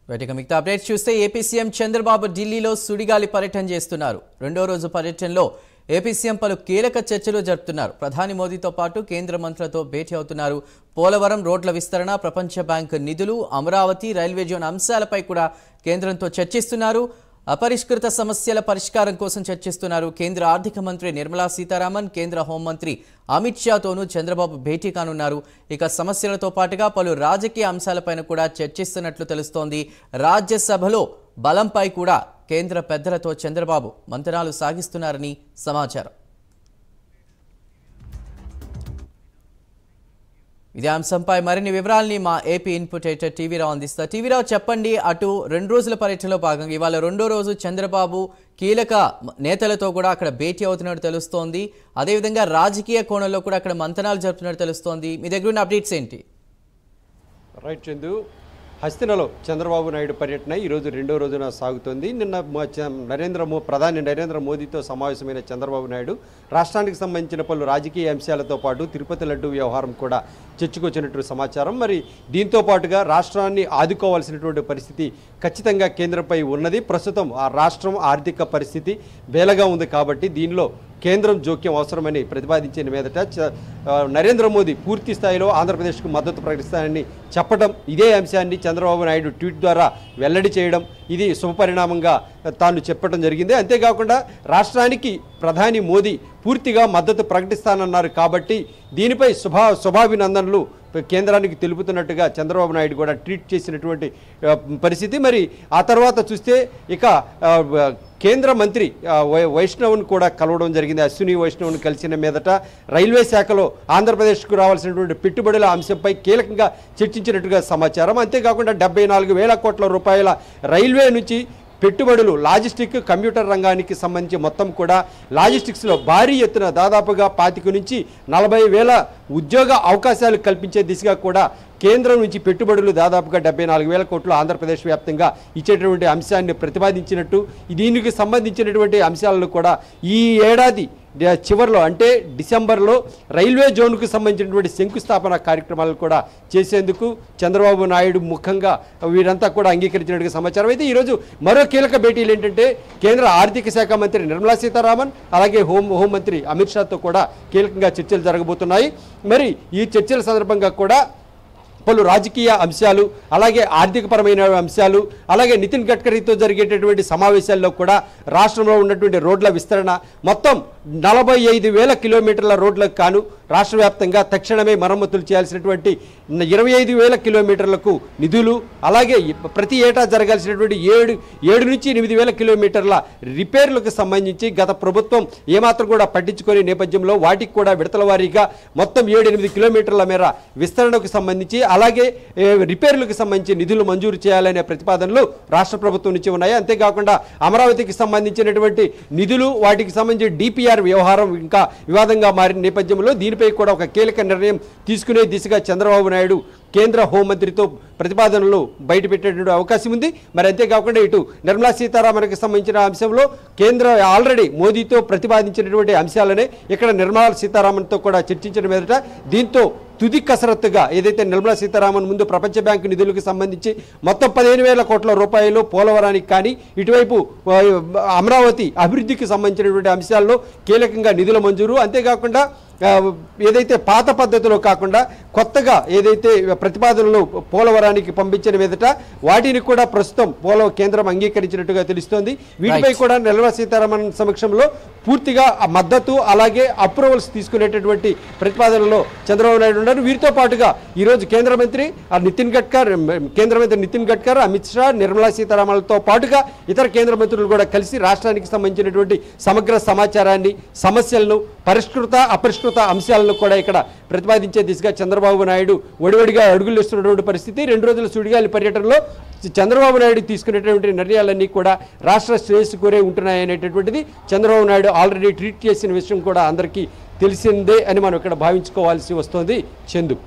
వీటికి మిగతా అప్డేట్స్ చూస్తే ఏపీ సీఎం చంద్రబాబు ఢిల్లీలో సుడిగాలి పర్యటన చేస్తున్నారు. రెండో రోజు పర్యటనలో ఏపీ సీఎం పలు కీలక చర్చలు జరుపుతున్నారు. ప్రధాని మోదీతో పాటు కేంద్ర మంత్రులతో భేటీ అవుతున్నారు. పోలవరం రోడ్ల విస్తరణ, ప్రపంచ బ్యాంక్ నిధులు, అమరావతి రైల్వే జోన్ అంశాలపై కూడా కేంద్రంతో చర్చిస్తున్నారు. అపరిష్కృత సమస్యల పరిష్కారం కోసం చర్చిస్తున్నారు. కేంద్ర ఆర్థిక మంత్రి నిర్మలా సీతారామన్, కేంద్ర హోంమంత్రి అమిత్ షాతోనూ చంద్రబాబు భేటీ కానున్నారు. ఇక సమస్యలతో పాటుగా పలు రాజకీయ అంశాలపైన కూడా చర్చిస్తున్నట్లు తెలుస్తోంది. రాజ్యసభలో బలంపై కూడా కేంద్ర పెద్దలతో చంద్రబాబు మంతనాలు సాగిస్తున్నారని సమాచారం. ఇదే అంశంపై మరిన్ని వివరాలని మా ఏపీ ఇన్పుట్ ఎడిటర్ టీవీరావు అందిస్తారు. టీవీరావు, చెప్పండి, అటు 2 రోజుల పర్యటనలో భాగంగా ఇవాళ రెండో రోజు చంద్రబాబు కీలక నేతలతో కూడా అక్కడ భేటీ అవుతున్నట్టు తెలుస్తోంది. అదేవిధంగా రాజకీయ కోణంలో కూడా అక్కడ మంతనాలు జరుపుతున్నట్టు తెలుస్తోంది. మీ దగ్గర ఉన్న అప్డేట్స్ ఏంటి? రైట్ చందు, హస్తినలో చంద్రబాబు నాయుడు పర్యటన ఈరోజు రెండో రోజున సాగుతోంది. నిన్న ప్రధాని నరేంద్ర మోదీతో సమావేశమైన చంద్రబాబు నాయుడు రాష్ట్రానికి సంబంధించిన పలు రాజకీయ అంశాలతో పాటు తిరుపతి లడ్డు వ్యవహారం కూడా చర్చకొచ్చినట్టు సమాచారం. మరి దీంతో పాటుగా రాష్ట్రాన్ని ఆదుకోవాల్సినటువంటి పరిస్థితి ఖచ్చితంగా కేంద్రంపై ఉన్నది. ప్రస్తుతం ఆ రాష్ట్రం ఆర్థిక పరిస్థితి బేలగా ఉంది కాబట్టి దీనిలో కేంద్రం జోక్యం అవసరమని ప్రతిపాదించిన మీదట నరేంద్ర మోదీ పూర్తి స్థాయిలో ఆంధ్రప్రదేశ్కు మద్దతు ప్రకటిస్తానని చెప్పడం, ఇదే అంశాన్ని చంద్రబాబు నాయుడు ట్వీట్ ద్వారా వెల్లడి చేయడం, ఇది శుభపరిణామంగా తాను చెప్పడం జరిగింది. అంతేకాకుండా రాష్ట్రానికి ప్రధాని మోదీ పూర్తిగా మద్దతు ప్రకటిస్తానన్నారు కాబట్టి దీనిపై శుభాభినందనలు కేంద్రానికి తెలుపుతున్నట్టుగా చంద్రబాబు నాయుడు కూడా ట్వీట్ చేసినటువంటి పరిస్థితి. మరి ఆ తర్వాత చూస్తే ఇక కేంద్ర మంత్రి వైష్ణవ్ను కూడా కలవడం జరిగింది. అశ్విని వైష్ణవ్ను కలిసిన మీదట రైల్వే శాఖలో ఆంధ్రప్రదేశ్కు రావాల్సినటువంటి పెట్టుబడుల అంశంపై కీలకంగా చర్చించినట్టుగా సమాచారం. అంతేకాకుండా 74,000 కోట్ల రూపాయల రైల్వే నుంచి పెట్టుబడులు లాజిస్టిక్, కంప్యూటర్ రంగానికి సంబంధించి మొత్తం కూడా లాజిస్టిక్స్లో భారీ ఎత్తున దాదాపుగా 25 నుంచి 40,000 ఉద్యోగ అవకాశాలు కల్పించే దిశగా కూడా కేంద్రం నుంచి పెట్టుబడులు దాదాపుగా 74,000 కోట్లు ఆంధ్రప్రదేశ్ వ్యాప్తంగా ఇచ్చేటువంటి అంశాన్ని ప్రతిపాదించినట్టు, దీనికి సంబంధించినటువంటి అంశాలను కూడా ఈ ఏడాది చివరిలో అంటే డిసెంబర్లో రైల్వే జోన్కు సంబంధించినటువంటి శంకుస్థాపన కార్యక్రమాలు కూడా చేసేందుకు చంద్రబాబు నాయుడు ముఖంగా వీరంతా కూడా అంగీకరించినట్టుగా సమాచారం. అయితే ఈరోజు మరో కీలక భేటీలు ఏంటంటే కేంద్ర ఆర్థిక శాఖ మంత్రి నిర్మలా సీతారామన్ అలాగే హోంమంత్రి అమిత్ షాతో కూడా కీలకంగా చర్చలు జరగబోతున్నాయి. మరి ఈ చర్చల సందర్భంగా కూడా పలు రాజకీయ అంశాలు, అలాగే ఆర్థికపరమైన అంశాలు, అలాగే నితిన్ గడ్కరీతో జరిగేటటువంటి సమావేశాల్లో కూడా రాష్ట్రంలో ఉన్నటువంటి రోడ్ల విస్తరణ, మొత్తం 45,000 కిలోమీటర్ల రోడ్లకు కాను రాష్ట్ర వ్యాప్తంగా తక్షణమే మరమ్మతులు చేయాల్సినటువంటి 25,000 కిలోమీటర్లకు నిధులు, అలాగే ప్రతి ఏటా జరగాల్సినటువంటి 7 నుంచి 8,000 కిలోమీటర్ల రిపేర్లకు సంబంధించి గత ప్రభుత్వం ఏమాత్రం కూడా పట్టించుకునే నేపథ్యంలో వాటికి కూడా విడతల వారీగా మొత్తం 7-8 కిలోమీటర్ల మేర విస్తరణకు సంబంధించి అలాగే రిపేర్లకు సంబంధించి నిధులు మంజూరు చేయాలనే ప్రతిపాదనలు రాష్ట్ర ప్రభుత్వం నుంచి ఉన్నాయి. అంతేకాకుండా అమరావతికి సంబంధించినటువంటి నిధులు, వాటికి సంబంధించి డిపిఆర్ వ్యవహారం ఇంకా వివాదంగా మారిన నేపథ్యంలో దీనిపై కూడా ఒక కీలక నిర్ణయం తీసుకునే దిశగా చంద్రబాబు నాయుడు కేంద్ర హోంమంత్రితో ప్రతిపాదనలు బయటపెట్టేటువంటి అవకాశం ఉంది. మరి అంతేకాకుండా ఇటు నిర్మలా సీతారామన్కి సంబంధించిన అంశంలో కేంద్ర ఆల్రెడీ మోదీతో ప్రతిపాదించినటువంటి అంశాలనే ఇక్కడ నిర్మలా సీతారామన్తో కూడా చర్చించిన మీదట దీంతో తుది కసరత్తుగా ఏదైతే నిర్మలా సీతారామన్ ముందు ప్రపంచ బ్యాంకు నిధులకు సంబంధించి మొత్తం 15,000 కోట్ల రూపాయలు పోలవరానికి కానీ, ఇటువైపు అమరావతి అభివృద్ధికి సంబంధించినటువంటి అంశాల్లో కీలకంగా నిధుల మంజూరు, అంతేకాకుండా ఏదైతే పాత పద్ధతిలో కాకుండా కొత్తగా ఏదైతే ప్రతిపాదనలు పోలవరానికి పంపించిన మీదట వాటిని కూడా ప్రస్తుతం కేంద్రం అంగీకరించినట్టుగా తెలుస్తోంది. వీటిపై కూడా నిర్మలా సీతారామన్ సమక్షంలో పూర్తిగా మద్దతు అలాగే అప్రూవల్స్ తీసుకునేటటువంటి ప్రతిపాదనలో చంద్రబాబు నాయుడు ఉన్నారు. వీరితో పాటుగా ఈరోజు కేంద్ర మంత్రి నితిన్ గడ్కర్, అమిత్ షా, నిర్మలా సీతారామన్తో పాటుగా ఇతర కేంద్ర మంత్రులు కూడా కలిసి రాష్ట్రానికి సంబంధించినటువంటి సమగ్ర సమాచారాన్ని, సమస్యలను, పరిష్కృత అపరిష్కృత అంశాలను కూడా ఇక్కడ ప్రతిపాదించే దిశగా చంద్రబాబు నాయుడు ఒడివడిగా అడుగులు ఇస్తున్నటువంటి పరిస్థితి. 2 రోజుల సుడిగాలి పర్యటనలో చంద్రబాబు నాయుడు తీసుకునేటువంటి నిర్ణయాలన్నీ కూడా రాష్ట్ర శ్రేయస్సు కోరే ఉంటున్నాయనేటటువంటిది చంద్రబాబు నాయుడు ఆల్రెడీ ట్వీట్ చేసిన విషయం కూడా అందరికీ తెలిసిందే అని మనం ఇక్కడ భావించుకోవాల్సి వస్తుంది. చందు.